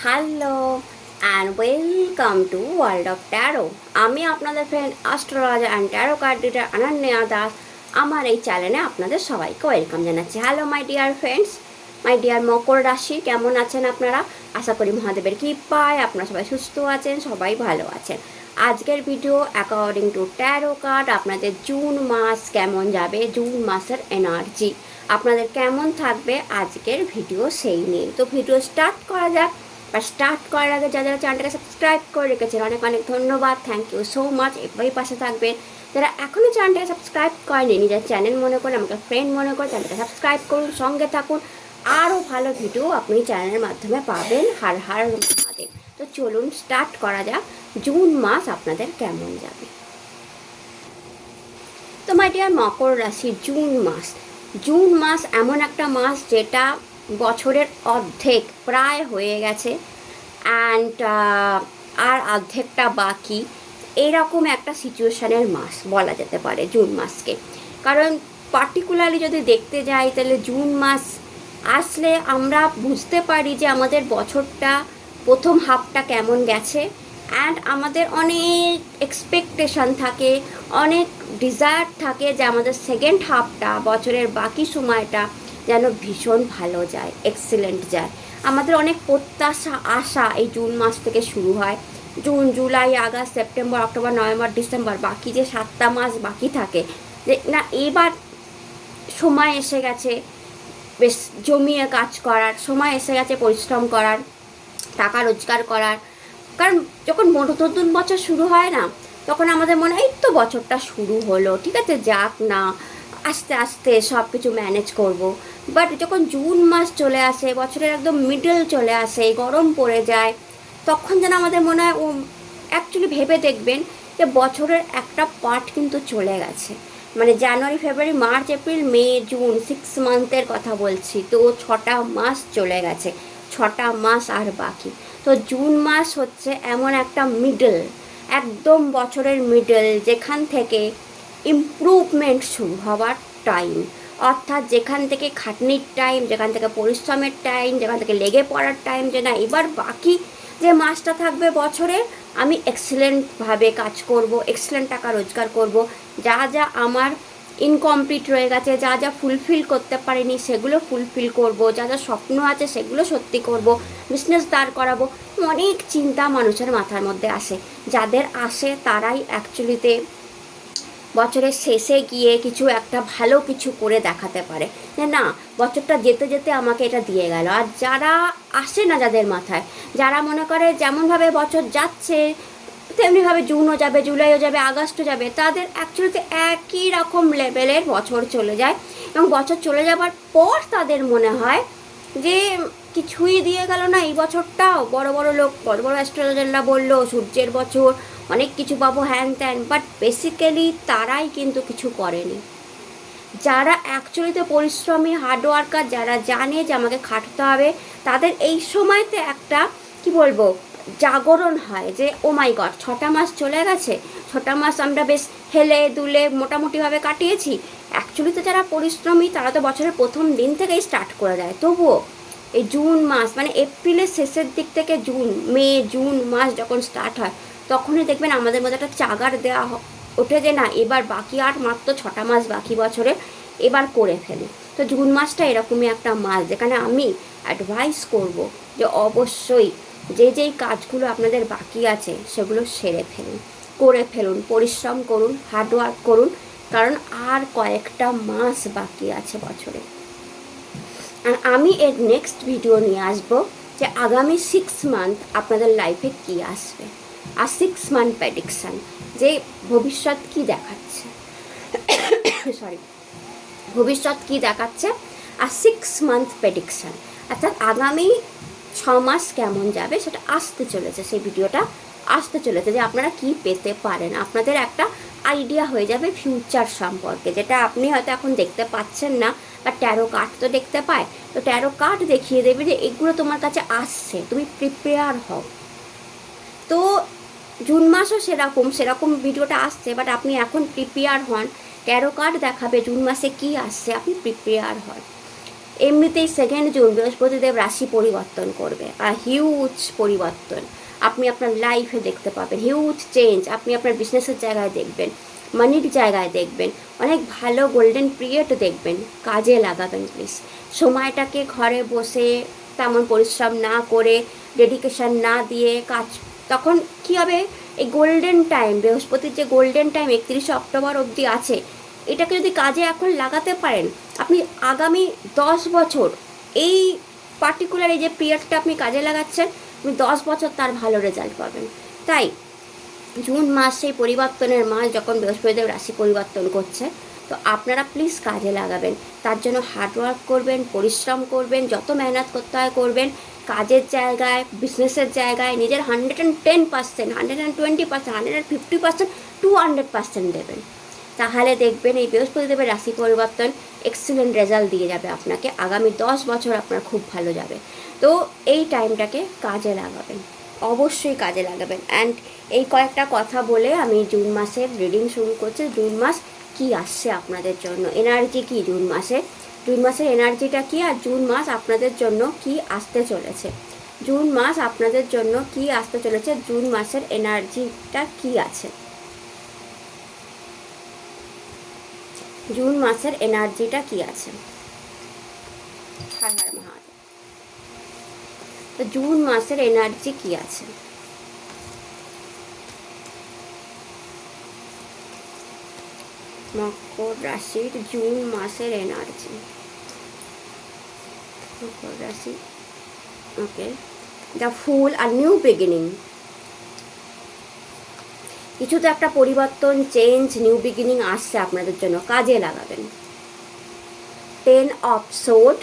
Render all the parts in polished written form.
Hello and welcome to world of taro. আমি আপনাদের friend astrologer and taro card reader Ananya Das. আমার এই চ্যানেলে আপনাদের সবাইকে ওয়েলকাম জানাচ্ছি। Hello my dear friends, my dear মকর রাশি, কেমন আছেন আপনারা? আশা করি মহাদেবের কৃপায় আপনারা সবাই সুস্থ আছেন, সবাই ভালো আছেন। আজকের video according to taro card আপনাদের জুন মাস কেমন যাবে, জুন মাসের এনার্জি আপনাদের কেমন থাকবে, আজকের ভিডিও সেই নিয়ে। তো ভিডিও স্টার্ট করা যাক। আর স্টার্ট করার আগে যারা চ্যানেলটাকে সাবস্ক্রাইব করে রেখেছেন অনেক অনেক ধন্যবাদ, থ্যাংক ইউ সো মাচ। এভাবেই পাশে থাকবেন। যারা এখনও চ্যানেলটাকে সাবস্ক্রাইব করেনি, নিজের চ্যানেল মনে করে, আমাকে ফ্রেন্ড মনে করে চ্যানেলটাকে সাবস্ক্রাইব করুন, সঙ্গে থাকুন। আরও ভালো ভিডিও আপনি চ্যানেলের মাধ্যমে পাবেন। হার হার মহাদেব। তো চলুন স্টার্ট করা যাক, জুন মাস আপনাদের কেমন যাবে। তো মাই ডিয়ার মকর রাশি, জুন মাস এমন একটা মাস যেটা বছরের অর্ধেক প্রায় হয়ে গেছে, অ্যান্ড আর অর্ধেকটা বাকি, এরকম একটা সিচুয়েশানের মাস বলা যেতে পারে জুন মাসকে। কারণ পার্টিকুলারলি যদি দেখতে যাই তাহলে জুন মাস আসলে আমরা বুঝতে পারি যে আমাদের বছরটা প্রথম হাফটা কেমন গেছে, অ্যান্ড আমাদের অনেক এক্সপেকটেশন থাকে, অনেক ডিজায়ার থাকে যে আমাদের সেকেন্ড হাফটা, বছরের বাকি সময়টা যেন ভীষণ ভালো যায়, এক্সিলেন্ট যায়। আমাদের অনেক প্রত্যাশা, আশা এই জুন মাস থেকে শুরু হয়। June, July, August, September, October, November, December, বাকি যে 7টা মাস বাকি থাকে, যে না এবার সময় এসে গেছে বেশ জমিয়ে কাজ করার, সময় এসে গেছে পরিশ্রম করার, টাকা রোজগার করার। কারণ যখন নতুন বছর শুরু হয় না, তখন আমাদের মনে হয় এই তো বছরটা শুরু হলো, ঠিক আছে যাক না, আস্তে আস্তে সব কিছু ম্যানেজ করব। বাট যখন জুন মাস চলে আসে, বছরের একদম মিডল চলে আসে, গরম পড়ে যায়, তখন যেন আমাদের মনে হয় অ্যাকচুয়ালি ভেবে দেখবেন যে বছরের একটা পার্ট কিন্তু চলে গেছে। মানে জানুয়ারি, ফেব্রুয়ারি, মার্চ, এপ্রিল, মে, জুন, 6 মান্থের কথা বলছি। তো 6টা মাস চলে গেছে, 6টা মাস আর বাকি। তো জুন মাস হচ্ছে এমন একটা মিডল, একদম বছরের মিডল, যেখান থেকে ইমপ্রুভমেন্ট শুরু হওয়ার টাইম। অর্থাৎ যেখান থেকে খাটনির টাইম, যেখান থেকে পরিশ্রমের টাইম, যেখান থেকে লেগে পড়ার টাইম, যে না এবার বাকি যে মাসটা থাকবে বছরে আমি এক্সেলেন্টভাবে কাজ করব, এক্সেলেন্ট টাকা রোজগার করব, যা যা আমার ইনকমপ্লিট রয়ে গেছে, যা যা ফুলফিল করতে পারিনি সেগুলো ফুলফিল করব, যা যা স্বপ্ন আছে সেগুলো সত্যি করব, বিজনেস দাঁড় করাবো। অনেক চিন্তা মানুষের মাথার মধ্যে আসে। যাদের আসে তারাই অ্যাকচুয়ালিতে বছরের শেষে গিয়ে কিছু একটা ভালো কিছু করে দেখাতে পারে যে না বছরটা যেতে যেতে আমাকে এটা দিয়ে গেল। আর যারা আসে না, যাদের মাথায়, যারা মনে করে যেমনভাবে বছর যাচ্ছে তেমনিভাবে জুনও যাবে, জুলাইও যাবে, আগস্টও যাবে, তাদের অ্যাকচুয়ালিতে একই রকম লেভেলের বছর চলে যায়। এবং বছর চলে যাবার পর তাদের মনে হয় যে কিছুই দিয়ে গেল না এই বছরটাও। বড় বড় লোক, বড় বড় অ্যাস্ট্রোলজাররা বললো সূর্যের বছর, অনেক কিছু পাবো, হ্যান ত্যান, বাট বেসিক্যালি তারাই কিন্তু কিছু করেনি। যারা অ্যাকচুয়ালিতে পরিশ্রমী, হার্ডওয়ার্কার, যারা জানে যে আমাকে খাটতে হবে, তাদের এই সময়তে একটা কি বলবো জাগরণ হয় যে ও মাই গড 6টা মাস চলে গেছে, 6টা মাস আমরা বেশ হেলে দুলে মোটামুটিভাবে কাটিয়েছি। অ্যাকচুয়ালিতে যারা পরিশ্রমী তারা তো বছরের প্রথম দিন থেকেই স্টার্ট করে দেয়, তবুও এই জুন মাস মানে এপ্রিলের শেষের দিক থেকে জুন, মে, জুন মাস যখন স্টার্ট হয়, তখনই দেখবেন আমাদের মধ্যে একটা চাগার দেওয়া ওঠে যে না এবার বাকি আর মাত্র 6টা মাস বাকি বছরে, এবার করে ফেলি। তো জুন মাসটা এরকমই একটা মাস যেখানে আমি অ্যাডভাইস করব যে অবশ্যই যেই কাজগুলো আপনাদের বাকি আছে সেগুলো সেরে ফেলুন, করে ফেলুন, পরিশ্রম করুন, হার্ডওয়ার্ক করুন। কারণ আর কয়েকটা মাস বাকি আছে বছরে। আর আমি এর নেক্সট ভিডিও নিয়ে আসবো যে আগামী 6 মান্থ আপনাদের লাইফে কী আসবে, আর 6 মান্থ প্রেডিকশান, যে ভবিষ্যৎ কী দেখাচ্ছে, সরি ভবিষ্যৎ কী দেখাচ্ছে, আর 6 মান্থ প্রেডিকশান অর্থাৎ আগামী 6 মাস কেমন যাবে সেটা আসতে চলেছে। সেই ভিডিওটা আসতে চলেছে যে আপনারা কি পেতে পারেন, আপনাদের একটা আইডিয়া হয়ে যাবে ফিউচার সম্পর্কে, যেটা আপনি হয়তো এখন দেখতে পাচ্ছেন না, বা ট্যারো কার্ড তো দেখতে পায়। তো ট্যারো কার্ড দেখিয়ে দেবে যে এগুলো তোমার কাছে আসছে, তুমি প্রিপেয়ার হও। তো জুন মাসও সেরকম ভিডিওটা আসছে, বাট আপনি এখন প্রিপেয়ার হন। ট্যারো কার্ড দেখাবে জুন মাসে কী আসছে, আপনি প্রিপেয়ার হন। এমনিতেই 2 জুন বৃহস্পতিদেব রাশি পরিবর্তন করবে, আর হিউজ পরিবর্তন আপনি আপনার লাইফে দেখতে পাবেন, হিউজ চেঞ্জ আপনি আপনার বিজনেসের জায়গায় দেখবেন, মানির জায়গায় দেখবেন, অনেক ভালো গোল্ডেন পিরিয়ড দেখবেন। কাজে লাগাবেন প্লিজ সময়টাকে। ঘরে বসে তেমন পরিশ্রম না করে, ডেডিকেশন না দিয়ে কাজ, তখন কী হবে, এই গোল্ডেন টাইম, বৃহস্পতির যে গোল্ডেন টাইম 31শে অক্টোবর অবধি আছে, এটাকে যদি কাজে এখন লাগাতে পারেন, আপনি আগামী 10 বছর এই পার্টিকুলার এই যে পিরিয়ডটা আপনি কাজে লাগাচ্ছেন, আপনি 10 বছর তার ভালো রেজাল্ট পাবেন। তাই জুন মাস সেই পরিবর্তনের মাস, যখন বৃহস্পতিদেব রাশি পরিবর্তন করছে, তো আপনারা প্লিজ কাজে লাগাবেন। তার জন্য হার্ডওয়ার্ক করবেন, পরিশ্রম করবেন, যত মেহনত করতে হয় করবেন, কাজের জায়গায়, বিজনেসের জায়গায় নিজের 110%, 120%, 150%, 200% দেবেন। তাহলে দেখবেন এই বৃহস্পতিদেবের রাশি পরিবর্তন এক্সিলেন্ট রেজাল্ট দিয়ে যাবে আপনাকে। আগামী 10 বছর আপনার খুব ভালো যাবে। তো এই টাইমটাকে কাজে লাগাবেন, অবশ্যই কাজে লাগাবেন। অ্যান্ড এই কয়েকটা কথা বলে আমি জুন মাসের রিডিং শুরু করছি। জুন মাস কি আসছে আপনাদের জন্য, এনার্জি কি জুন মাসে, জুন মাসের এনার্জিটা কি, আর জুন মাস আপনাদের জন্য কি আসতে চলেছে, জুন মাস আপনাদের জন্য কি আসতে চলেছে, জুন মাসের এনার্জিটা কি আছে, জুন মাসের এনার্জিটা কি আছে। হর হর মহাদেব। তো জুন মাসের এনার্জি কি আছে, মকর রাশির জুন মাসের এনার্জি, মকর রাশি। ওকে, দ্য ফুল আর নিউ বিগিনিং, কিছু তো একটা পরিবর্তন, চেঞ্জ, নিউ বিগিনিং আসছে আপনাদের জন্য, কাজে লাগাবেন। 10 of sword,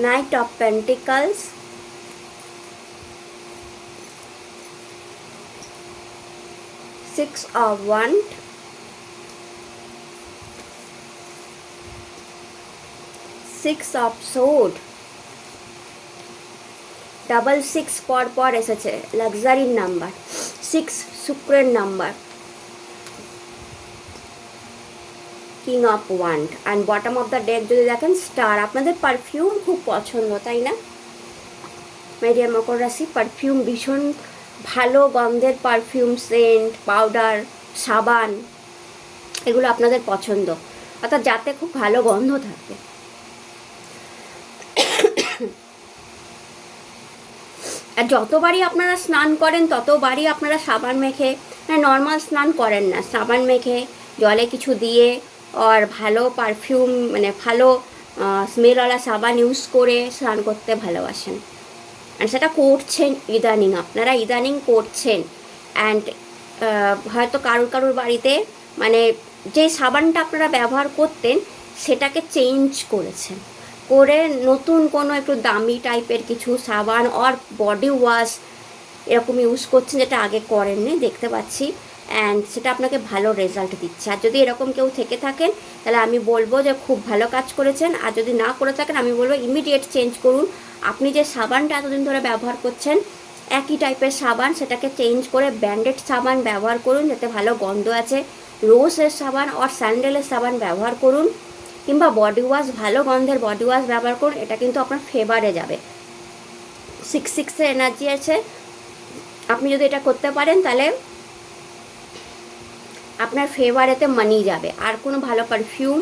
night of pentacles, 6 of wand, 6 of sword, 66 পর এসেছে, লাক্সারির নাম্বার, 6 শুক্রের number, king of wand. And bottom of the deck যদি দেখেন স্টার। আপনাদের পারফিউম খুব পছন্দ, তাই না মাই ডিয়ার মকর রাশি? পারফিউম ভীষণ ভালো গন্ধের পারফিউম, সেন্ট, পাউডার, সাবান, এগুলো আপনাদের পছন্দ, অর্থাৎ যাতে খুব ভালো গন্ধ থাকবে। আর যতবারই আপনারা স্নান করেন ততবারই আপনারা সাবান মেখে, মানে নর্মাল স্নান করেন না, সাবান মেখে জলে কিছু দিয়ে আর ভালো পারফিউম, মানে ভালো স্মেলওয়ালা সাবান ইউজ করে স্নান করতে ভালোবাসেন। অ্যান্ড সেটা করছেন ইদানিং, আপনারা ইদানিং করছেন। অ্যান্ড হয়তো কারুর বাড়িতে মানে যে সাবানটা আপনারা ব্যবহার করতেন সেটাকে চেঞ্জ করেছেন, করে নতুন কোনো একটু দামি টাইপের কিছু সাবান আর বডি ওয়াশ এরকম ইউজ করছেন, যেটা আগে করেননি দেখতে পাচ্ছি। অ্যান্ড সেটা আপনাকে ভালো রেজাল্ট দিচ্ছে। আর যদি এরকম কেউ থেকে থাকেন তাহলে আমি বলবো যে খুব ভালো কাজ করেছেন। আর যদি না করে থাকেন আমি বলবো ইমিডিয়েট চেঞ্জ করুন। আপনি যে সাবানটা এতদিন ধরে ব্যবহার করছেন একই টাইপের সাবান, সেটাকে চেঞ্জ করে ব্র্যান্ডেড সাবান ব্যবহার করুন, যাতে ভালো গন্ধ আছে। রোজের সাবান আর স্যান্ডেলের সাবান ব্যবহার করুন, কিংবা বডি ওয়াশ, ভালো গন্ধের বডি ওয়াশ ব্যবহার করুন। এটা কিন্তু আপনার ফেভারে যাবে। 6-6-এর এনার্জি আছে, আপনি যদি এটা করতে পারেন তাহলে আপনার ফেভারেতে মানি যাবে। আর কোনো ভালো পারফিউম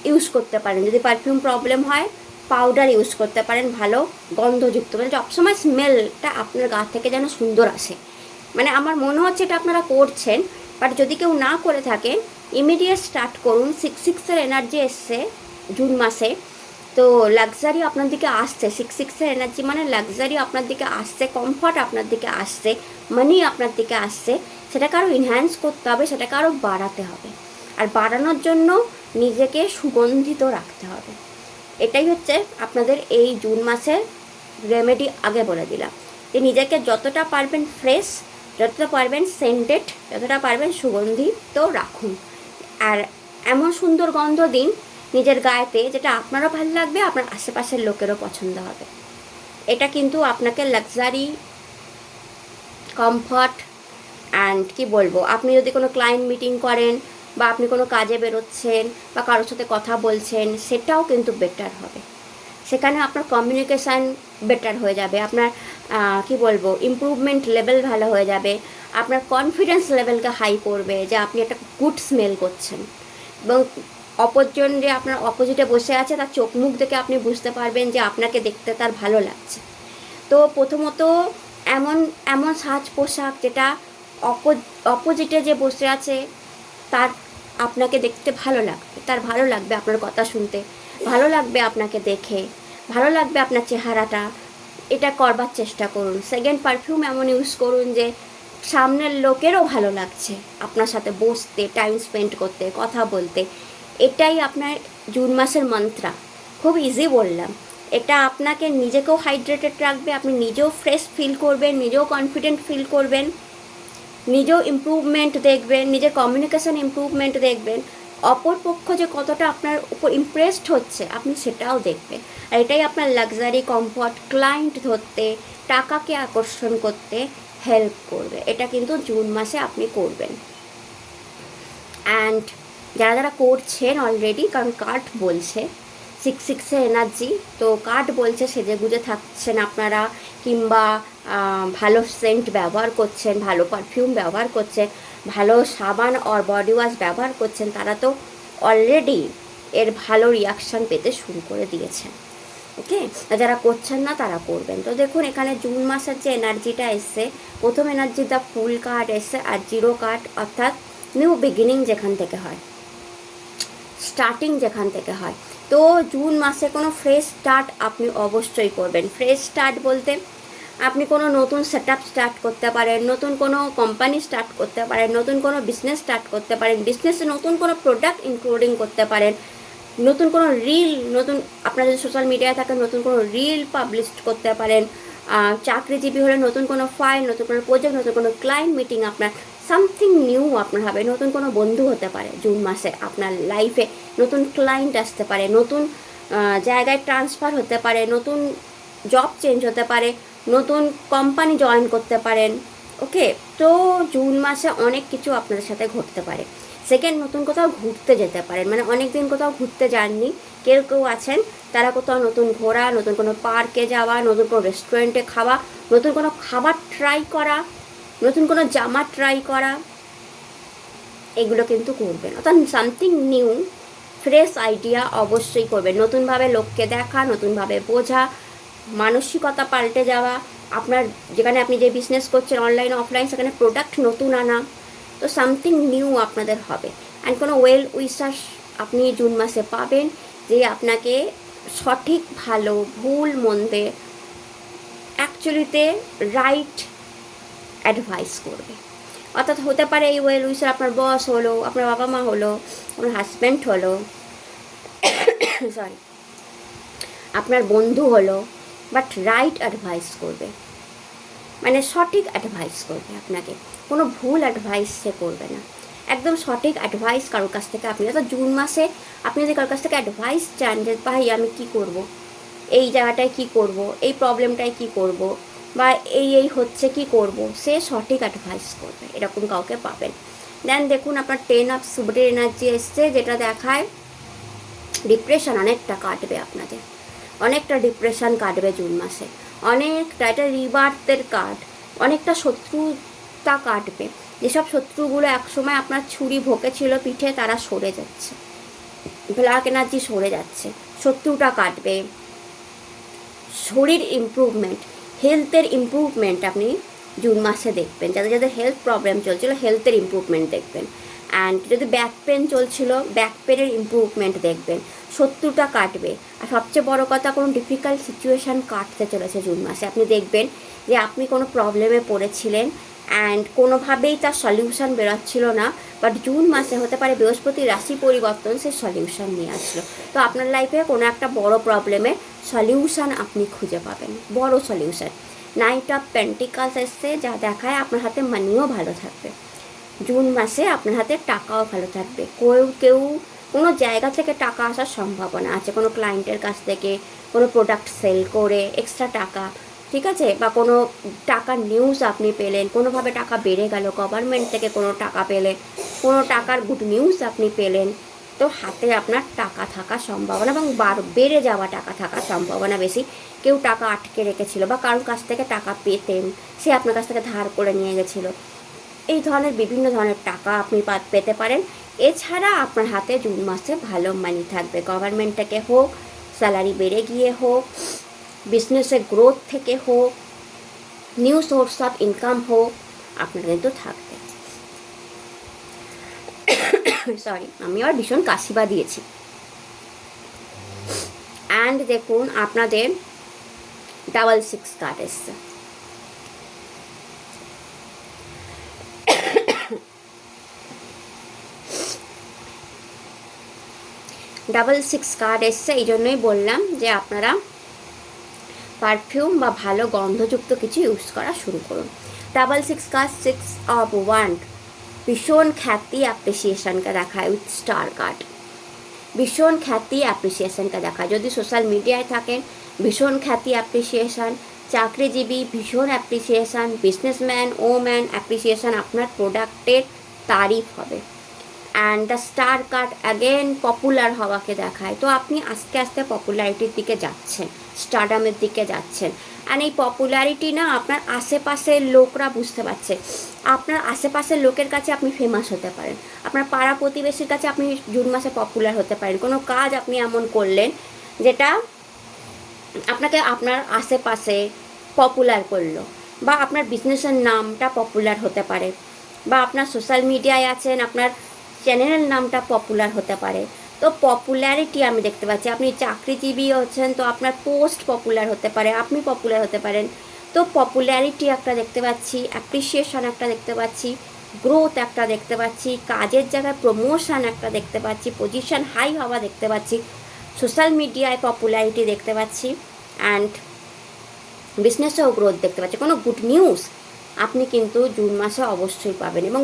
ইউজ করতে পারেন, যদি পারফিউম প্রবলেম হয় পাউডার ইউজ করতে পারেন, ভালো গন্ধযুক্ত, মানে সবসময় স্মেলটা আপনার গা থেকে যেন সুন্দর আসে। মানে আমার মনে হচ্ছে এটা আপনারা করছেন, বাট যদি কেউ না করে থাকেন ইমিডিয়েট স্টার্ট করুন। 6-6-এর এনার্জি এসছে জুন মাসে, তো লাক্সারি আপনার দিকে আসছে। 6-6-এর এনার্জি মানে লাক্সারি আপনার দিকে আসছে, কমফর্ট আপনার দিকে আসছে, মানি আপনার দিকে আসছে। সেটাকে আরও এনহ্যান্স করতে হবে, সেটাকে আরও বাড়াতে হবে। আর বাড়ানোর জন্য নিজেকে সুগন্ধিত রাখতে হবে। এটাই হচ্ছে আপনাদের এই জুন মাসের রেমেডি। আগে বলে দিলাম যে নিজেকে যতটা পারবেন ফ্রেশ, যতটা পারবেন সেন্টেড, যতটা পারবেন সুগন্ধিত রাখুন। আর এমন সুন্দর গন্ধ দিন নিজের গায়েতে যেটা আপনারও ভালো লাগবে, আপনার আশেপাশের লোকেরও পছন্দ হবে। এটা কিন্তু আপনাকে লাক্সারি, কমফর্ট অ্যান্ড কি বলবো, আপনি যদি কোনো ক্লায়েন্ট মিটিং করেন বা আপনি কোনো কাজে বেরোচ্ছেন বা কারোর সাথে কথা বলছেন, সেটাও কিন্তু বেটার হবে। সেখানে আপনার কমিউনিকেশান বেটার হয়ে যাবে, আপনার কি বলবো, ইমপ্রুভমেন্ট লেভেল ভালো হয়ে যাবে, আপনার কনফিডেন্স লেভেলকে হাই করবে যে আপনি একটা গুড স্মেল করছেন। এবং অপরজন যে আপনার অপোজিটে বসে আছে তার চোখ মুখ দেখে আপনি বুঝতে পারবেন যে আপনাকে দেখতে তার ভালো লাগছে। তো প্রথমত এমন এমন সাজ পোশাক যেটা অপোজিটে যে বসে আছে তার আপনাকে দেখতে ভালো লাগবে, তার ভালো লাগবে আপনার কথা শুনতে, ভালো লাগবে আপনাকে দেখে, ভালো লাগবে আপনার চেহারাটা, এটা করবার চেষ্টা করুন। সেকেন্ড, পারফিউম এমন ইউজ করুন যে সামনের লোকেরও ভালো লাগছে আপনার সাথে বসতে, টাইম স্পেন্ড করতে, কথা বলতে। এটাই আপনার জুন মাসের মন্ত্রা। খুব ইজি বললাম। এটা আপনাকে নিজেকেও হাইড্রেটেড রাখবে, আপনি নিজেও ফ্রেশ ফিল করবেন, নিজেও কনফিডেন্ট ফিল করবেন, নিজেও ইমপ্রুভমেন্ট দেখবেন, নিজের কমিউনিকেশান ইমপ্রুভমেন্ট দেখবেন, অপর পক্ষ যে কতটা আপনার উপর ইমপ্রেসড হচ্ছে আপনি সেটাও দেখবেন। আর এটাই আপনার লাক্সারি, কমফর্ট, ক্লায়েন্ট ধরতে, টাকাকে আকর্ষণ করতে হেল্প করবে। এটা কিন্তু জুন মাসে আপনি করবেন। অ্যান্ড যারা যারা করছেন অলরেডি, কারণ কার্ড বলছে 6 এনার্জি, তো কার্ড বলছে সেজে গুজে থাকছেন আপনারা, কিংবা ভালো সেন্ট ব্যবহার করছেন, ভালো পারফিউম ব্যবহার করছেন, ভালো সাবান আর বডি ওয়াশ ব্যবহার করছেন, তারা তো অলরেডি এর ভালো রিয়াকশান পেতে শুরু করে দিয়েছেন। ওকে, যারা করছেন না তারা করবেন। তো দেখুন এখানে জুন মাসের যে এনার্জিটা এসছে, প্রথম এনার্জি দ্য ফুল কার্ড এসছে আর 0 কার্ড, অর্থাৎ নিউ বিগিনিং যেখান থেকে হয়, স্টার্টিং যেখান থেকে হয়। তো জুন মাসে কোনো ফ্রেশ স্টার্ট আপনি অবশ্যই করবেন। ফ্রেশ স্টার্ট বলতে আপনি কোনো নতুন সেট আপ স্টার্ট করতে পারেন, নতুন কোনো কোম্পানি স্টার্ট করতে পারেন, নতুন কোনো বিজনেস স্টার্ট করতে পারেন, বিজনেসে নতুন কোনো প্রোডাক্ট ইনক্লুডিং করতে পারেন, নতুন কোনো রিল, নতুন আপনার যদি সোশ্যাল মিডিয়ায় থাকে নতুন কোনো রিল পাবলিশ করতে পারেন, চাকরিজীবী হলে নতুন কোনো ফাইল, নতুন কোনো প্রজেক্ট, নতুন কোনো ক্লায়েন্ট মিটিং, আপনার সামথিং নিউ আপনার হবে, নতুন কোনো বন্ধু হতে পারে জুন মাসে আপনার লাইফে, নতুন ক্লায়েন্ট আসতে পারে, নতুন জায়গায় ট্রান্সফার হতে পারে, নতুন জব চেঞ্জ হতে পারে, নতুন কোম্পানি জয়েন করতে পারেন। ওকে, তো জুন মাসে অনেক কিছু আপনাদের সাথে ঘটতে পারে। সেকেন্ড, নতুন কোথাও ঘুরতে যেতে পারেন, মানে অনেক দিন কোথাও ঘুরতে যাননি, কেউ কেউ আছেন তারা কোথাও নতুন ঘোরা, নতুন কোনো পার্কে যাওয়া, নতুন কোনো রেস্টুরেন্টে খাওয়া, নতুন কোনো খাবার ট্রাই করা, নতুন কোনো জামা ট্রাই করা, এগুলো কিন্তু করবেন। অর্থাৎ সামথিং নিউ, ফ্রেশ আইডিয়া অবশ্যই করবেন। নতুনভাবে লোককে দেখা, নতুনভাবে বোঝা, মানসিকতা পাল্টে যাওয়া, আপনার যেখানে আপনি যে বিজনেস করছেন অনলাইন অফলাইন, সেখানে প্রোডাক্ট নতুন আনা, তো সামথিং নিউ আপনাদের হবে। অ্যান্ড কোনো ওয়েল উইশার্স আপনি জুন মাসে পাবেন যে আপনাকে সঠিক ভালো ভুল মন্দে অ্যাকচুয়ালিতে রাইট অ্যাডভাইস করবে। অর্থাৎ হতে পারে এই ওয়েল উইশার আপনার বস হলো, আপনার বাবা মা হলো, আপনার হাজব্যান্ড হলো, সরি, আপনার বন্ধু হলো, বাট রাইট অ্যাডভাইস করবে, মানে সঠিক অ্যাডভাইস করবে আপনাকে, কোনো ভুল অ্যাডভাইস সে করবে না, একদম সঠিক অ্যাডভাইস কারোর কাছ থেকে আপনি। অর্থাৎ জুন মাসে আপনি যদি কারোর কাছ থেকে অ্যাডভাইস চান যে ভাই আমি কী করব, এই জায়গাটায় কি করব, এই প্রবলেমটায় কি করব, বা এই হচ্ছে কি করব, সে সঠিক অ্যাডভাইস করবে, এরকম কাউকে পাবেন। দেন দেখুন আপনার 10 অফ সুবডের এনার্জি এসছে, যেটা দেখায় ডিপ্রেশন অনেকটা কাটবে আপনাদের, অনেকটা ডিপ্রেশন কাটবে জুন মাসে, অনেকটা, এটা রিবার্থের কার্ড, অনেকটা শত্রুতা কাটবে। যেসব শত্রুগুলো একসময় আপনার ছুরি ভোঁকেছিল পিঠে, তারা সরে যাচ্ছে, ব্ল্যাক এনার্জি সরে যাচ্ছে, শত্রুটা কাটবে, শরীর ইমপ্রুভমেন্ট, হেলথের ইমপ্রুভমেন্ট আপনি জুন মাসে দেখবেন। যাদের যাদের হেলথ প্রবলেম চলছিল হেলথের ইমপ্রুভমেন্ট দেখবেন। অ্যান্ড যদি ব্যাক পেন চলছিল ব্যাক পেনের ইমপ্রুভমেন্ট দেখবেন, শত্রুটা কাটবে। আর সবচেয়ে বড় কথা, কোনো ডিফিকাল্ট সিচুয়েশান কাটতে চলেছে জুন মাসে। আপনি দেখবেন যে আপনি কোনো প্রবলেমে পড়েছিলেন অ্যান্ড কোনোভাবেই তার সলিউশন বেরোচ্ছিল না, বাট জুন মাসে হতে পারে বৃহস্পতির রাশি পরিবর্তন সে সলিউশন নিয়ে আসলো। তো আপনার লাইফে কোনো একটা বড় প্রবলেমে সলিউশন আপনি খুঁজে পাবেন, বড় সলিউশন। নাইট অফ পেন্টিকালস এসছে, যা দেখায় আপনার হাতে মানিও ভালো থাকবে জুন মাসে, আপনার হাতে টাকাও ভালো থাকবে। কেউ কোনো জায়গা থেকে টাকা আসার সম্ভাবনা আছে, কোনো ক্লায়েন্টের কাছ থেকে, কোনো প্রোডাক্ট সেল করে এক্সট্রা টাকা, ঠিক আছে, বা কোনো টাকার নিউজ আপনি পেলেন, কোনোভাবে টাকা বেড়ে গেল, গভর্নমেন্ট থেকে কোনো টাকা পেলেন, কোনো টাকার গুড নিউজ আপনি পেলেন, তো হাতে আপনার টাকা থাকার সম্ভাবনা এবং বেড়ে যাওয়া টাকা থাকার সম্ভাবনা বেশি। কেউ টাকা আটকে রেখেছিল বা কারোর কাছ থেকে টাকা পেতেন, সে আপনার কাছ থেকে ধার করে নিয়ে গেছিলো, এই ধরনের বিভিন্ন ধরনের টাকা আপনি পেতে পারেন। এছাড়া আপনার হাতে জুন মাসে ভালো মানি থাকবে, গভর্নমেন্ট থেকে হোক, স্যালারি বেড়ে গিয়ে হোক, বিজনেসের গ্রোথ থেকে হোক, নিউ সোর্স অফ ইনকাম হোক, আপনার কিন্তু থাকবে। সরি, আমি আবার ভীষণ কাশিবা দিয়েছি। অ্যান্ড দেখুন আপনাদের 666 কার্ড এসছে। ডাবল 6 কার্ড এসছে, এই জন্যই বললাম যে আপনারা পারফিউম বা ভালো গন্ধযুক্ত কিছু ইউজ করা শুরু করুন। 666 কার্ড 6 অফ ওয়ান্ড ভীষণ খ্যাতি অ্যাপ্রিসিয়েশনকে দেখায় উইথ স্টার কার্ড, ভীষণ খ্যাতি অ্যাপ্রিসিয়েশনকে দেখায়। যদি সোশ্যাল মিডিয়ায় থাকেন ভীষণ খ্যাতি অ্যাপ্রিসিয়েশন, চাকরিজীবী ভীষণ অ্যাপ্রিসিয়েশন, বিজনেসম্যান ওম্যান অ্যাপ্রিসিয়েশন, আপনার প্রোডাক্টের তারিফ হবে। And the star card again popular হওয়াকে দেখায়। তো আপনি আস্তে আস্তে পপুলারিটির দিকে যাচ্ছেন, স্টারডামের দিকে যাচ্ছেন। অ্যান্ড এই পপুলারিটি না আপনার আশেপাশের লোকরা বুঝতে পারছে, আপনার আশেপাশের লোকের কাছে আপনি ফেমাস হতে পারেন, আপনার পাড়া প্রতিবেশীর কাছে আপনি জুন মাসে পপুলার হতে পারেন। কোনো কাজ আপনি এমন করলেন যেটা আপনাকে আপনার আশেপাশে পপুলার করলো, বা আপনার বিজনেসের নামটা পপুলার হতে পারে, বা আপনার সোশ্যাল মিডিয়ায় আছেন আপনার চ্যানেলের নামটা পপুলার হতে পারে। তো পপুলারিটি আমি দেখতে পাচ্ছি। আপনি চাকরিজীবী হচ্ছেন তো আপনার পোস্ট পপুলার হতে পারে, আপনি পপুলার হতে পারেন। তো পপুলারিটি একটা দেখতে পাচ্ছি, অ্যাপ্রিসিয়েশন একটা দেখতে পাচ্ছি, গ্রোথ একটা দেখতে পাচ্ছি, কাজের জায়গায় প্রমোশন একটা দেখতে পাচ্ছি, পজিশন হাই হওয়া দেখতে পাচ্ছি, সোশ্যাল মিডিয়ায় পপুলারিটি দেখতে পাচ্ছি, অ্যান্ড বিজনেসেও গ্রোথ দেখতে পাচ্ছি। কোনো গুড নিউজ আপনি কিন্তু জুন মাসে অবশ্যই পাবেন। এবং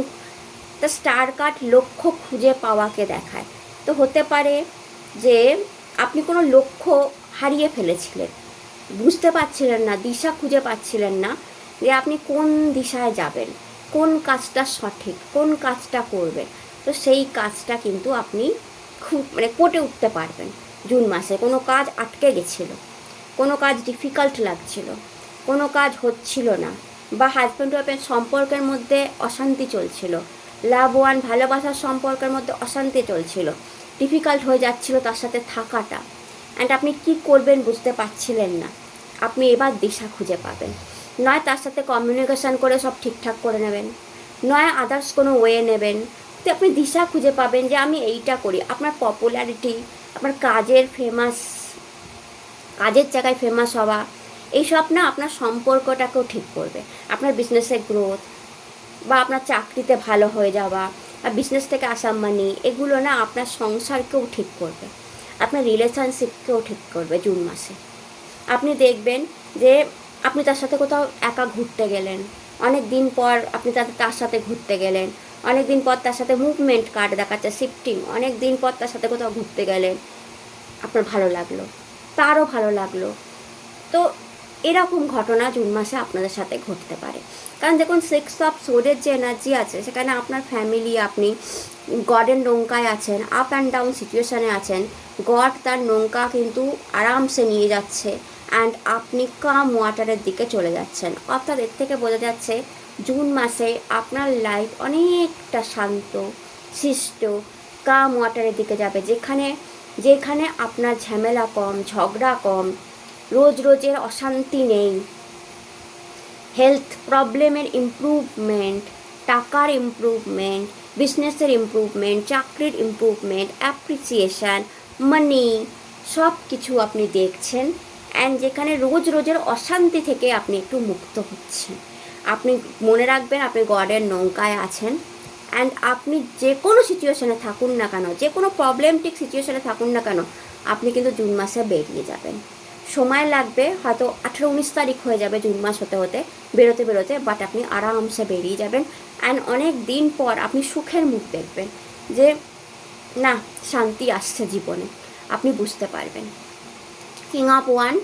দ্য স্টার কার্ড লক্ষ্য খুঁজে পাওয়াকে দেখায়। তো হতে পারে যে আপনি কোনো লক্ষ্য হারিয়ে ফেলেছিলেন, বুঝতে পারছিলেন না, দিশা খুঁজে পাচ্ছিলেন না যে আপনি কোন দিশায় যাবেন, কোন কাজটা সঠিক, কোন কাজটা করবেন। তো সেই কাজটা কিন্তু আপনি খুব করে উঠতে পারবেন জুন মাসে। কোনো কাজ আটকে গেছিলো, কোনো কাজ ডিফিকাল্ট লাগছিল, কোনো কাজ হচ্ছিল না, বা হাজব্যান্ড ওয়াইফের সম্পর্কের মধ্যে অশান্তি চলছিল, লাভ ওয়ান ভালোবাসার সম্পর্কের মধ্যে অশান্তি চলছিল, ডিফিকাল্ট হয়ে যাচ্ছিল তার সাথে থাকাটা, অ্যান্ড আপনি কি করবেন বুঝতে পারছিলেন না। আপনি এবার দিশা খুঁজে পাবেন। নয় তার সাথে কমিউনিকেশান করে সব ঠিকঠাক করে নেবেন, নয় আদার্স কোনো ওয়ে নেবেন। তো আপনি দিশা খুঁজে পাবেন যে আমি এইটা করি। আপনার পপুলারিটি, আপনার কাজের জায়গায় ফেমাস হওয়া, এইসব না আপনার সম্পর্কটাকেও ঠিক করবে। আপনার বিজনেসের গ্রোথ বা আপনার চাকরিতে ভালো হয়ে যাওয়া বা বিজনেস থেকে আসা মানি, এগুলো না আপনার সংসারকেও ঠিক করবে, আপনার রিলেশনশিপকেও ঠিক করবে জুন মাসে। আপনি দেখবেন যে আপনি তার সাথে কোথাও একা ঘুরতে গেলেন, অনেক দিন পর আপনি তার সাথে ঘুরতে গেলেন, অনেক দিন পর তার সাথে মুভমেন্ট কার্ড দেখাচ্ছে শিফটিং, অনেক দিন পর তার সাথে কোথাও ঘুরতে গেলেন, আপনার ভালো লাগলো, তারও ভালো লাগলো। তো এরকম ঘটনা জুন মাসে আপনাদের সাথে ঘটতে পারে। কারণ দেখুন 6 অফ সোর্ডের যে এনার্জি আছে সেখানে আপনার ফ্যামিলি, আপনি গডের নৌকায় আছেন, আপ অ্যান্ড ডাউন সিচুয়েশানে আছেন। গড তার নৌকা কিন্তু আরামসে নিয়ে যাচ্ছে, অ্যান্ড আপনি কাম ওয়াটারের দিকে চলে যাচ্ছেন। অর্থাৎ এর থেকে বোঝা যাচ্ছে জুন মাসে আপনার লাইফ অনেকটা শান্ত শিষ্ট কাম ওয়াটারের দিকে যাবে, যেখানে আপনার ঝামেলা কম, ঝগড়া কম, রোজের অশান্তি নেই, হেলথ প্রবলেমের ইমপ্রুভমেন্ট, টাকার ইমপ্রুভমেন্ট, বিজনেসের ইমপ্রুভমেন্ট, চাকরির ইমপ্রুভমেন্ট, অ্যাপ্রিসিয়েশান, মানি, সব কিছু আপনি দেখছেন। অ্যান্ড যেখানে রোজের অশান্তি থেকে আপনি একটু মুক্ত হচ্ছেন। আপনি মনে রাখবেন আপনি গডের নৌকায় আছেন, অ্যান্ড আপনি যে কোনো সিচুয়েশানে থাকুন না কেন, যে কোনো প্রবলেমটিক সিচুয়েশানে থাকুন না কেন, আপনি কিন্তু জুন মাসে বেরিয়ে যাবেন। সময় লাগবে, হয়তো 18-19 তারিখ হয়ে যাবে জুন মাস হতে বেরোতে, বাট আপনি আরামসে বেরিয়ে যাবেন। অ্যান্ড অনেক দিন পর আপনি সুখের মুখ দেখবেন যে না, শান্তি আসছে জীবনে, আপনি বুঝতে পারবেন। কিং অফ ওয়ান্ড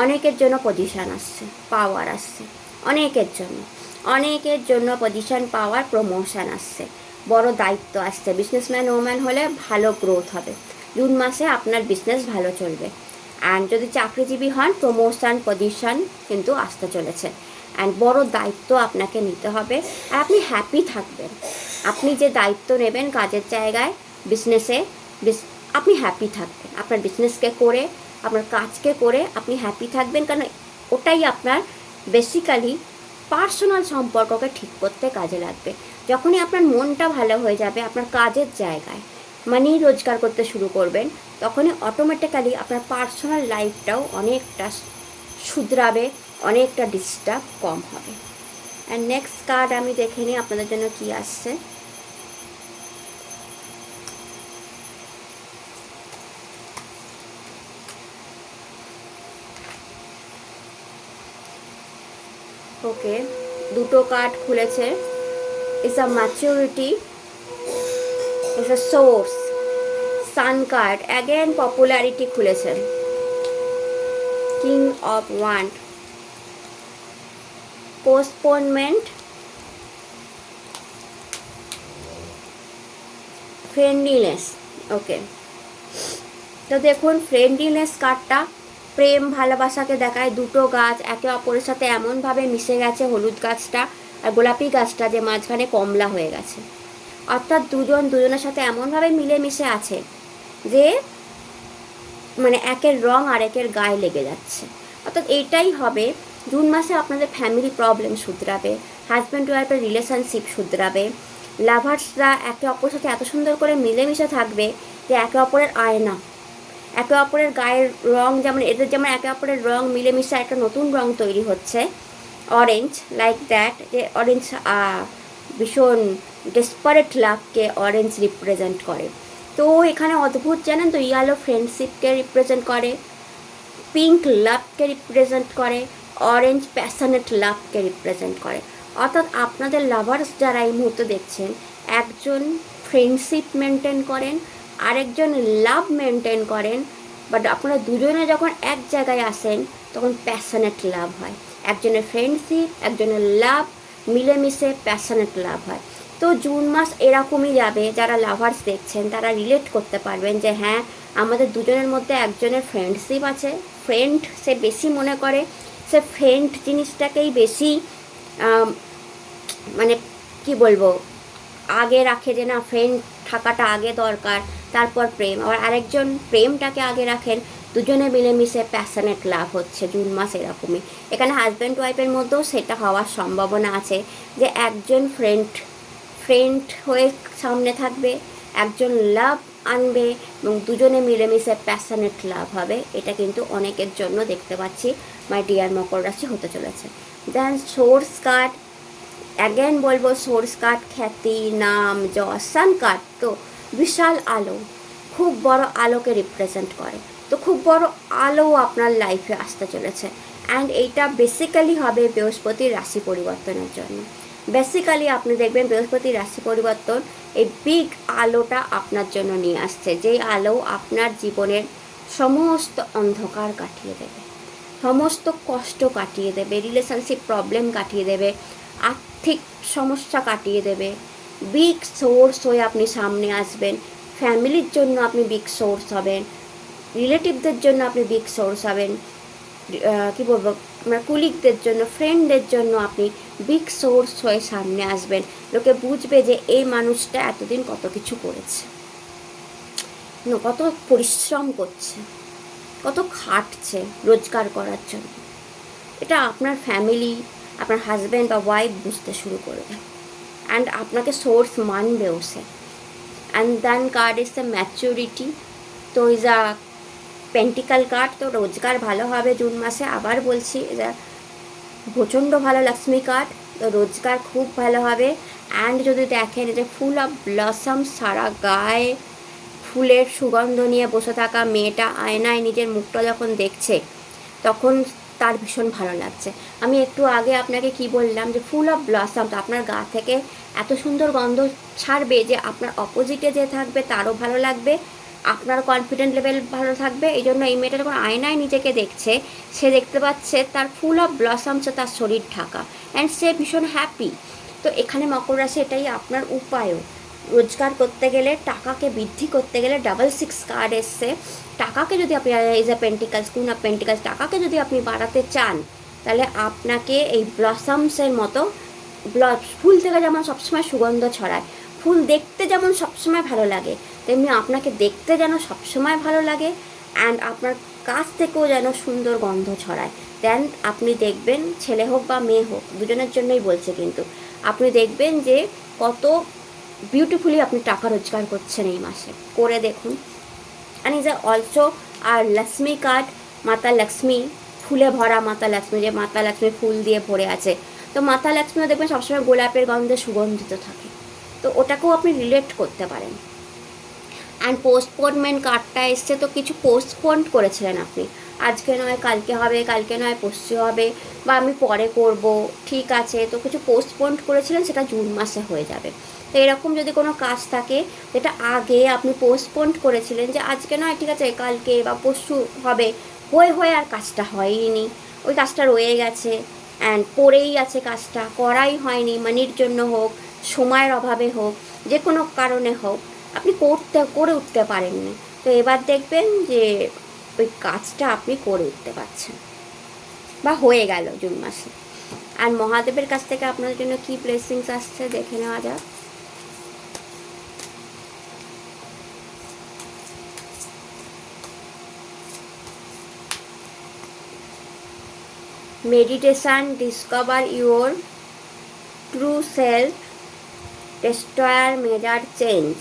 অনেকের জন্য পজিশন আসছে, পাওয়ার আসছে, অনেকের জন্য পজিশন, পাওয়ার, প্রমোশন আসছে, বড় দায়িত্ব আসছে। বিজনেসম্যান ওম্যান হলে ভালো গ্রোথ হবে জুন মাসে, আপনার বিজনেস ভালো চলবে। অ্যান্ড যদি চাকরিজীবী হন, প্রমোশন, পজিশন কিন্তু আসতে চলেছে। অ্যান্ড বড় দায়িত্ব আপনাকে নিতে হবে, আর আপনি হ্যাপি থাকবেন। আপনি যে দায়িত্ব নেবেন কাজের জায়গায়, বিজনেসে, আপনি হ্যাপি থাকবেন। আপনার বিজনেসকে করে, আপনার কাজকে করে আপনি হ্যাপি থাকবেন, কারণ ওটাই আপনার বেসিক্যালি পার্সোনাল সম্পর্ককে ঠিক করতে কাজে লাগবে। যখনই আপনার মনটা ভালো হয়ে যাবে আপনার কাজের জায়গায়, মানি রোজগার করতে শুরু করবেন, তখনই অটোমেটিক্যালি আপনার পার্সোনাল লাইফটাও অনেকটা শুধরাবে, অনেকটা ডিস্টার্ব কম হবে। অ্যান্ড নেক্সট কার্ড আমি দেখে নিই আপনাদের জন্য কী আসছে। ওকে, দুটো কার্ড খুলেছে। It's a maturity, it's a source, sun card, again popularity খুলেছেন, কিং অফ ওয়ান্ড, পোস্টপোনমেন্ট, ফ্রেন্ডলিনেস। ওকে, তো দেখুন ফ্রেন্ডলিনেস কার্ডটা প্রেম ভালোবাসাকে দেখায়। দুটো গাছ একে অপরের সাথে এমনভাবে মিশে গেছে, হলুদ গাছটা আর গোলাপি গাছটা, যে মাঝখানে কমলা হয়ে গেছে। অর্থাৎ দুজন দুজনের সাথে এমনভাবে মিলেমিশে আছে যে মানে একের রং আর একের গায়ে লেগে যাচ্ছে। অর্থাৎ এইটাই হবে জুন মাসে আপনাদের ফ্যামিলি প্রবলেম শুধরাবে, হাজব্যান্ড ওয়াইফের রিলেশনশিপ শুধরাবে, লাভার্সরা একে অপরের সাথে এত সুন্দর করে মিলেমিশে থাকবে যে একে অপরের আয়না, একে অপরের গায়ের রং যেমন এদের যেমন একে অপরের রং মিলেমিশে একটা নতুন রং তৈরি হচ্ছে, অরেঞ্জ, লাইক দ্যাট, যে অরেঞ্জ ভীষণ ডেসপারেট লাভকে অরেঞ্জ রিপ্রেজেন্ট করে। তো এখানে অদ্ভুত জানেন তো, ইয়েলো ফ্রেন্ডশিপকে রিপ্রেজেন্ট করে, পিঙ্ক লাভকে রিপ্রেজেন্ট করে, অরেঞ্জ প্যাশনেট লাভকে রিপ্রেজেন্ট করে। অর্থাৎ আপনাদের লাভার্স যারা এই মুহূর্তে দেখছেন, একজন ফ্রেন্ডশিপ মেনটেন করেন, আরেকজন লাভ মেনটেন করেন, বাট আপনারা দুজনে যখন এক জায়গায় আসেন তখন প্যাশনেট লাভ হয়। একজনের ফ্রেন্ডশিপ, একজনের লাভ মিলেমিশে প্যাশনেট লাভ হয়। তো জুন মাস এরকমই যাবে। যারা লাভার্স দেখছেন তারা রিলেট করতে পারবেন যে হ্যাঁ, আমাদের দুজনের মধ্যে একজনের ফ্রেন্ডশিপ আছে, ফ্রেন্ড সে বেশি মনে করে, সে ফ্রেন্ড জিনিসটাকেই বেশি মানে কি বলবো, আগে রাখে, যে না ফ্রেন্ড থাকাটা আগে দরকার, তারপর প্রেম। আবার আরেকজন প্রেমটাকে আগে রাখেন, দুজনে মিলেমিশে প্যাশনেট লাভ হচ্ছে। জুন মাস এরকমই। এখানে হাজব্যান্ড ওয়াইফের মধ্যেও সেটা হওয়ার সম্ভাবনা আছে, যে একজন ফ্রেন্ড হয়ে সামনে থাকবে, একজন লাভ আনবে এবং দুজনে মিলেমিশে প্যাশনেট লাভ হবে। এটা কিন্তু অনেকের জন্য দেখতে পাচ্ছি মাই ডিয়ার মকর রাশি হতে চলেছে। দেন সোর্স কার্ড, অ্যাগেন বলবো সোর্স কার্ড খ্যাতি, নাম, যশ। সান কার্ড তো বিশাল আলো, খুব বড় আলোকে রিপ্রেজেন্ট করে। তো খুব বড় আলো আপনার লাইফে আসতে চলেছে। অ্যান্ড এইটা বেসিক্যালি হবে বৃহস্পতির রাশি পরিবর্তনের জন্য। বেসিক্যালি আপনি দেখবেন বৃহস্পতির রাশি পরিবর্তন এই বিগ আলোটা আপনার জন্য নিয়ে আসছে, যেই আলো আপনার জীবনের সমস্ত অন্ধকার কাটিয়ে দেবে, সমস্ত কষ্ট কাটিয়ে দেবে, রিলেশনশিপ প্রবলেম কাটিয়ে দেবে, আর্থিক সমস্যা কাটিয়ে দেবে। বিগ সোর্স হয়ে আপনি সামনে আসবেন। ফ্যামিলির জন্য আপনি বিগ সোর্স হবেন, রিলেটিভদের জন্য আপনি বিগ সোর্স হবেন, কী বলবো, আপনার কুলিগদের জন্য, ফ্রেন্ডদের জন্য আপনি বিগ সোর্স হয়ে সামনে আসবেন। লোকে বুঝবে যে এই মানুষটা এতদিন কত কিছু করেছে, কত পরিশ্রম করছে, কত খাটছে রোজগার করার জন্য। এটা আপনার ফ্যামিলি, আপনার হাজব্যান্ড বা ওয়াইফ বুঝতে শুরু করবে, অ্যান্ড আপনাকে সোর্স মানবেও সে। And then card is the maturity, তো ইজ আ পেন্টিকাল কার্ড। তো রোজগার ভালো হবে জুন মাসে, আবার বলছি এটা প্রচণ্ড ভালো লক্ষ্মী কার্ড, তো রোজগার খুব ভালো হবে। অ্যান্ড যদি দেখেন যে ফুল অফ ব্লসম, সারা গায়ে ফুলের সুগন্ধ নিয়ে বসে থাকা মেয়েটা আয়নায় নিজের মুখটা যখন দেখছে তখন তার ভীষণ ভালো লাগছে। আমি একটু আগে আপনাকে কি বললাম যে ফুল অফ ব্লসম, তো আপনার গা থেকে এত সুন্দর গন্ধ ছাড়বে যে আপনার অপোজিটে যে থাকবে তারও ভালো লাগবে, আপনার কনফিডেন্ট লেভেল ভালো থাকবে। এই জন্য এই মেয়েটা যখন আয়নায় নিজেকে দেখছে, সে দেখতে পাচ্ছে তার ফুল অফ ব্লসমসে তার শরীর ঢাকা, অ্যান্ড সে ভীষণ হ্যাপি। তো এখানে মকর রাশি এটাই আপনার উপায়ও। রোজগার করতে গেলে, টাকাকে বৃদ্ধি করতে গেলে, 6 কার্ড এসছে, টাকাকে যদি আপনি is a pentacles, queen of pentacles, টাকাকে যদি আপনি বাড়াতে চান, তাহলে আপনাকে এই ব্লসমসের মতো ফুল থেকে যেমন সবসময় সুগন্ধ ছড়ায়, ফুল দেখতে যেমন সবসময় ভালো লাগে, তেমনি আপনাকে দেখতে যেন সবসময় ভালো লাগে, অ্যান্ড আপনার কাছ থেকেও যেন সুন্দর গন্ধ ছড়ায়। দেন আপনি দেখবেন, ছেলে হোক বা মেয়ে হোক, দুজনের জন্যই বলছে, কিন্তু আপনি দেখবেন যে কত বিউটিফুলি আপনি টাকা রোজগার করছেন এই মাসে। করে দেখুন। অ্যান্ড ইজ অলসো আর লক্ষ্মী কার্ড, মাতা লক্ষ্মী, ফুলে ভরা মাতা লক্ষ্মী, যে মাতা লক্ষ্মী ফুল দিয়ে ভরে আছে। তো মাতা লক্ষ্মীও দেখবেন সবসময় গোলাপের গন্ধে সুগন্ধিত থাকে, তো ওটাকেও আপনি রিলেট করতে পারেন। অ্যান্ড পোস্টপোনমেন্ট কার্ডটা এসছে, তো কিছু পোস্টপোন করেছিলেন আপনি, আজকে নয় কালকে হবে, কালকে নয় পরশু হবে, বা আমি পরে করব, ঠিক আছে, তো কিছু পোস্টপোন করেছিলেন, সেটা জুন মাসে হয়ে যাবে। তো এরকম যদি কোনো কাজ থাকে যেটা আগে আপনি পোস্টপোন করেছিলেন, যে আজকে নয় ঠিক আছে কালকে বা পরশু হবে, হয়ে আর কাজটা হয়নি, ওই কাজটা রয়ে গেছে, অ্যান্ড পড়েই আছে, কাজটা করাই হয়নি, মানির জন্য হোক, সময়ের অভাবে হোক, যে কোনো কারণে হোক, আপনি করে উঠতে পারেননি। তো এবার দেখবেন যে ওই কাজটা আপনি করে উঠতে পারছেন, বা হয়ে গেল জুন মাসে। আর মহাদেবের কাছ থেকে আপনার জন্য কি ব্লেসিংস আসছে দেখে নেওয়া যাক। Meditation, discover your true self, destroyer major change,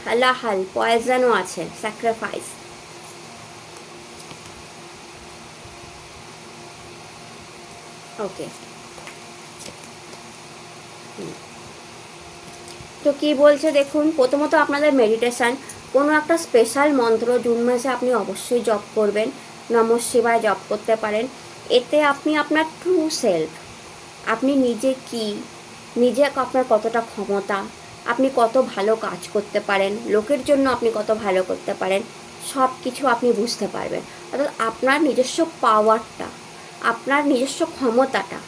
হালাহাল, পয়জনও আছে, স্যাক্রিফাইস। ওকে, তো কি বলছে দেখুন। প্রথমত আপনাদের মেডিটেশান, কোনো একটা স্পেশাল মন্ত্র জুন মাসে আপনি অবশ্যই জপ করবেন, নমঃ শিবায় জপ করতে পারেন। এতে আপনি আপনার ট্রু সেলফ, আপনি নিজে কি, নিজে আপনার কতটা ক্ষমতা, আপনি কত ভালো কাজ করতে পারেন, লোকের জন্য আপনি কত ভালো করতে পারেন, সব কিছু আপনি বুঝতে পারবেন। অর্থাৎ আপনার নিজস্ব পাওয়ারটা, আপনার নিজস্ব ক্ষমতাটা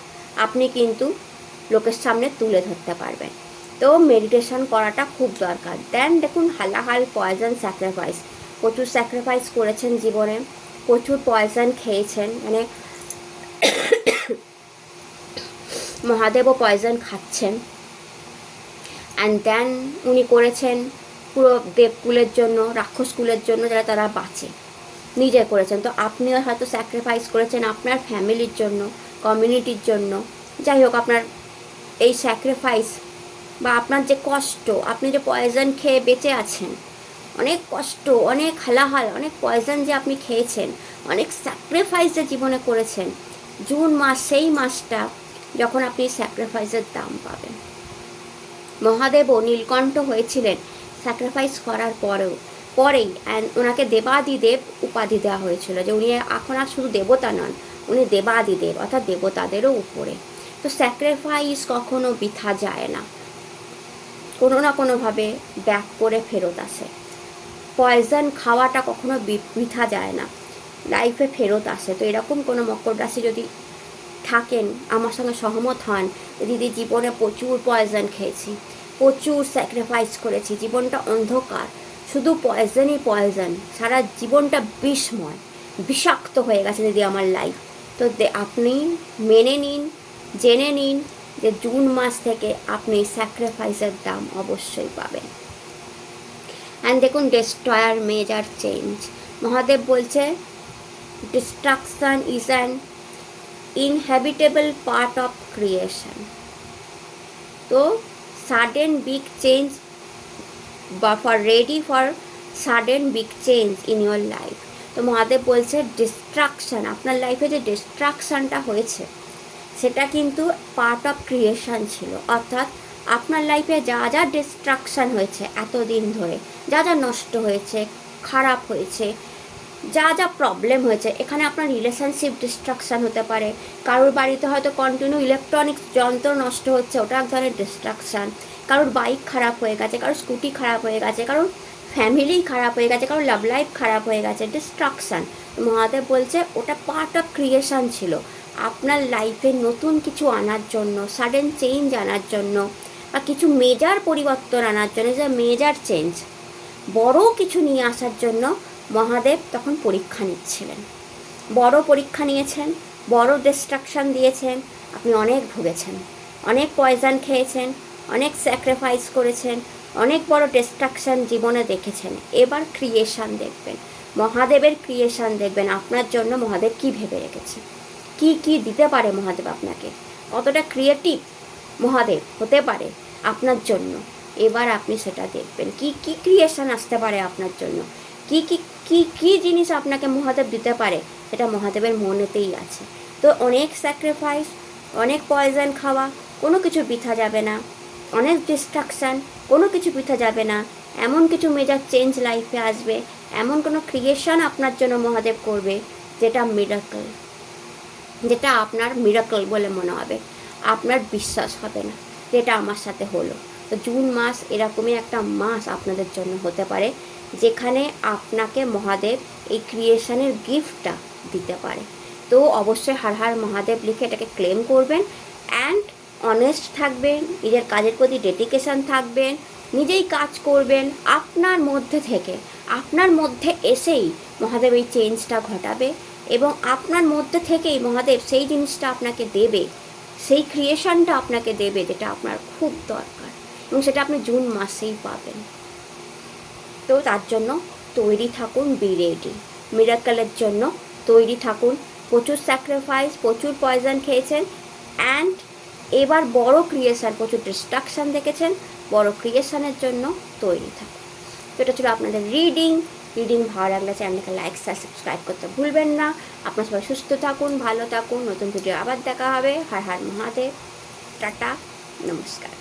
আপনি কিন্তু লোকের সামনে তুলে ধরতে পারবেন। তো মেডিটেশন করাটা খুব দরকার। দেন দেখুন, হালাহাল, পয়জন, স্যাক্রিফাইস, প্রচুর স্যাক্রিফাইস করেছেন জীবনে, প্রচুর পয়জন খেয়েছেন, মানে মহাদেবও পয়জন খাচ্ছেন, অ্যান্ড দেন উনি করেছেন পুরো দেবকুলের জন্য, রাক্ষসকুলের জন্য, যারা তারা বাঁচে, নিজে করেছেন। তো আপনিও হয়তো স্যাক্রিফাইস করেছেন আপনার ফ্যামিলির জন্য, কমিউনিটির জন্য। যাই হোক, আপনার এই স্যাক্রিফাইস বা আপনার যে কষ্ট, আপনি যে পয়জন খেয়ে বেঁচে আছেন, অনেক কষ্ট, অনেক হালাহাল, অনেক পয়জন যে আপনি খেয়েছেন, অনেক স্যাক্রিফাইস যে জীবনে করেছেন, জুন মাস সেই মাসটা যখন আপনি স্যাক্রিফাইসের দাম পাবেন। মহাদেবও নীলকণ্ঠ হয়েছিলেন স্যাক্রিফাইস করার পরেই, অ্যান্ড ওনাকে দেবাদিদেব উপাধি দেওয়া হয়েছিল, যে উনি এখন আর শুধু দেবতা নন, উনি দেবাদিদেব, অর্থাৎ দেবতাদেরও উপরে। তো স্যাক্রিফাইস কখনো বৃথা যায় না, কোনো না কোনোভাবে ব্যাক করে ফেরত আসে। পয়জন খাওয়াটা কখনো বৃথা যায় না, লাইফে ফেরত আসে। তো এরকম কোনো মকর রাশি যদি থাকেন, আমার সঙ্গে সহমত হন, দিদি জীবনে প্রচুর পয়জন খেয়েছি, প্রচুর স্যাক্রিফাইস করেছি, জীবনটা অন্ধকার, শুধু পয়জনই পয়জন, সারা জীবনটা বিষময়, বিষাক্ত হয়ে গেছে দিদি আমার লাইফ। তো আপনি মেনে নিন, জেনে নিন যে জুন মাস থেকে আপনি স্যাক্রিফাইসের দাম অবশ্যই পাবেন। অ্যান্ড দেখুন, ডেস্ট্রয়ার মেজার চেঞ্জ, মহাদেব বলছে destruction is an inhabitable part of creation. তো sudden big change, বা for ready for sudden big change in your life. তো মহাদেব বলছে ডিস্ট্রাকশন, আপনার লাইফে যে ডিস্ট্রাকশনটা হয়েছে সেটা কিন্তু পার্ট অফ ক্রিয়েশন ছিল। অর্থাৎ আপনার লাইফে যা যা ডিস্ট্রাকশন হয়েছে এতদিন ধরে, যা যা নষ্ট হয়েছে, খারাপ হয়েছে, যা যা প্রবলেম হয়েছে, এখানে আপনার রিলেশনশিপ ডিস্ট্রাকশান হতে পারে, কারোর বাড়িতে হয়তো কন্টিনিউ ইলেকট্রনিক্স যন্ত্র নষ্ট হচ্ছে, ওটা এক ধরনের ডিস্ট্রাকশান, কারোর বাইক খারাপ হয়ে গেছে, কারোর স্কুটি খারাপ হয়ে গেছে, কারোর ফ্যামিলি খারাপ হয়ে গেছে, কারোর লাভ লাইফ খারাপ হয়ে গেছে, ডিস্ট্রাকশান। মহাদেব বলছে ওটা পার্ট অফ ক্রিয়েশান ছিল, আপনার লাইফে নতুন কিছু আনার জন্য, সাডেন চেঞ্জ আনার জন্য, বা কিছু মেজার পরিবর্তন আনার জন্য, যে মেজার চেঞ্জ, বড় কিছু নিয়ে আসার জন্য মহাদেব তখন পরীক্ষা নিচ্ছিলেন। বড় পরীক্ষা নিয়েছেন, বড় ডিস্ট্রাকশান দিয়েছেন, আপনি অনেক ভুগেছেন, অনেক পয়জন খেয়েছেন, অনেক স্যাক্রিফাইস করেছেন, অনেক বড় ডিস্ট্রাকশান জীবনে দেখেছেন। এবার ক্রিয়েশান দেখবেন, মহাদেবের ক্রিয়েশান দেখবেন, আপনার জন্য মহাদেব কী ভেবে রেখেছে, কি কি দিতে পারে মহাদেব আপনাকে, কতটা ক্রিয়েটিভ মহাদেব হতে পারে আপনার জন্য। এবার আপনি সেটা দেখবেন, কি কি ক্রিয়েশন আসতে পারে আপনার জন্য, কি কি কি কি জিনিস আপনাকে মহাদেব দিতে পারে, সেটা মহাদেবের মনেতেই আছে। তো অনেক স্যাক্রিফাইস, অনেক পয়জন খাওয়া, কোনো কিছু বৃথা যাবে না, অনেক ডিস্ট্রাকশান, কোনো কিছু বৃথা যাবে না, এমন কিছু মেজার চেঞ্জ লাইফে আসবে, এমন কোনো ক্রিয়েশন আপনার জন্য মহাদেব করবে যেটা মিরাকল, যেটা আপনার মিরাকল বলে মনে হবে, আপনার বিশ্বাস হবে না যেটা আমার সাথে হলো। তো জুন মাস এরকমই একটা মাস আপনাদের জন্য হতে পারে, যেখানে আপনাকে মহাদেব এই ক্রিয়েশনের গিফটটা দিতে পারে। তো অবশ্যই হর হর মহাদেব লিখে এটাকে ক্লেম করবেন, অ্যান্ড অনেস্ট থাকবেন, নিজের কাজের প্রতি ডেডিকেশান থাকবেন, নিজেই কাজ করবেন, আপনার মধ্যে থেকে, আপনার মধ্যে এসেই মহাদেব এই চেঞ্জটা ঘটাবে, এবং আপনার মধ্যে থেকেই মহাদেব সেই জিনিসটা আপনাকে দেবে, সেই ক্রিয়েশনটা আপনাকে দেবে যেটা আপনার খুব দরকার, এবং সেটা আপনি জুন মাসেই পাবেন। তো তার জন্য তৈরি থাকুন, বি রেডি, মিরাকলের জন্য তৈরি থাকুন। প্রচুর স্যাক্রিফাইস, প্রচুর পয়জন খেয়েছেন, অ্যান্ড এবার বড় ক্রিয়েশন, প্রচুর ডিস্ট্রাকশান দেখেছেন, বড় ক্রিয়েশনের জন্য তৈরি থাকুন। তো এটা ছিল আপনাদের রিডিং ভালো লাগলে চ্যানেলকে লাইক শেয়ার সাবস্ক্রাইব করতে ভুলবেন না। আপনার সবাই সুস্থ থাকুন, ভালো থাকুন, নতুন ভিডিও আবার দেখা হবে। হর হর মহাদেব, টাটা, নমস্কার।